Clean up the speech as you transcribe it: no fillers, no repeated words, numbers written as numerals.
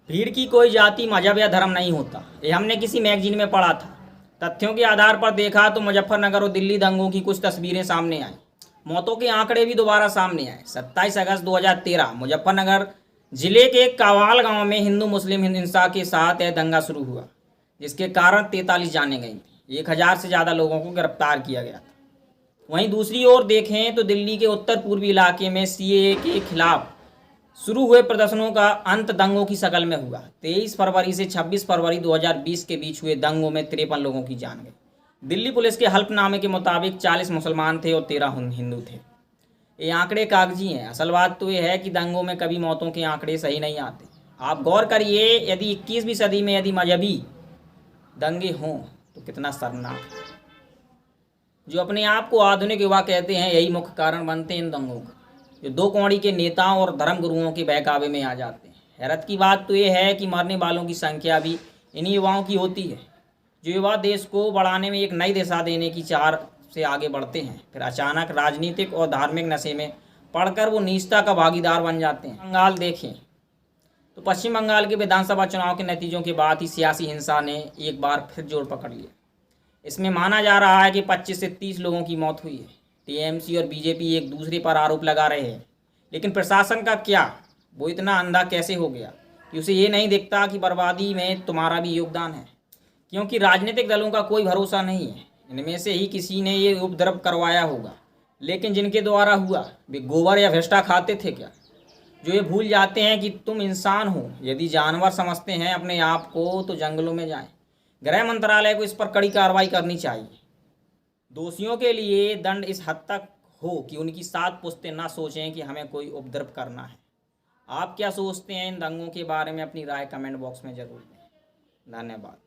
भीड़ की कोई जाति, मजहब या धर्म नहीं होता, ये हमने किसी मैगजीन में पढ़ा था। तथ्यों के आधार पर देखा तो मुजफ्फरनगर और दिल्ली दंगों की कुछ तस्वीरें सामने आई। मौतों के आंकड़े भी दोबारा सामने आए। 27 अगस्त 2013 मुजफ्फरनगर जिले के कावाल गांव में हिंदू मुस्लिम हिंसा के साथ यह दंगा शुरू हुआ, जिसके कारण 43 जानें गई थी। 1000 से ज़्यादा लोगों को गिरफ्तार किया गया था। वहीं दूसरी ओर देखें तो दिल्ली के उत्तर पूर्वी इलाके में सीएए के खिलाफ शुरू हुए प्रदर्शनों का अंत दंगों की शक्ल में हुआ। 23 फरवरी से 26 फरवरी 2020 के बीच हुए दंगों में 53 लोगों की जान गई। दिल्ली पुलिस के हल्फनामे के मुताबिक 40 मुसलमान थे और 13 हिंदू थे। ये आंकड़े कागजी हैं। असल बात तो ये है कि दंगों में कभी मौतों के आंकड़े सही नहीं आते। आप गौर करिए, यदि 21वीं सदी में यदि मजहबी दंगे हों तो कितना शर्मनाक है। जो अपने आप को आधुनिक युवा कहते हैं, यही मुख्य कारण बनते हैं इन दंगों का, जो दो कौड़ी के नेताओं और धर्मगुरुओं के बहकावे में आ जाते हैं। हैरत की बात तो ये है कि मरने वालों की संख्या भी इन्हीं युवाओं की होती है। जो युवा देश को बढ़ाने में एक नई दिशा देने की चाह से आगे बढ़ते हैं, फिर अचानक राजनीतिक और धार्मिक नशे में पढ़कर वो नीचता का भागीदार बन जाते हैं। बंगाल देखें तो पश्चिम बंगाल के विधानसभा चुनाव के नतीजों के बाद ही सियासी हिंसा ने एक बार फिर जोर पकड़ लिया। इसमें माना जा रहा है कि 25 से 30 लोगों की मौत हुई है। टीएमसी और बीजेपी एक दूसरे पर आरोप लगा रहे हैं, लेकिन प्रशासन का क्या, वो इतना अंधा कैसे हो गया कि उसे ये नहीं दिखता कि बर्बादी में तुम्हारा भी योगदान है। क्योंकि राजनीतिक दलों का कोई भरोसा नहीं है। इनमें से ही किसी ने ये उपद्रव करवाया होगा, लेकिन जिनके द्वारा हुआ वे गोबर या भ्रष्टा खाते थे क्या? जो ये भूल जाते हैं कि तुम इंसान हो। यदि जानवर समझते हैं अपने आप को तो जंगलों में जाएं। गृह मंत्रालय को इस पर कड़ी कार्रवाई करनी चाहिए। दोषियों के लिए दंड इस हद तक हो कि उनकी 7 पुश्तें ना सोचें कि हमें कोई उपद्रव करना है। आप क्या सोचते हैं इन दंगों के बारे में? अपनी राय कमेंट बॉक्स में जरूर दें। धन्यवाद।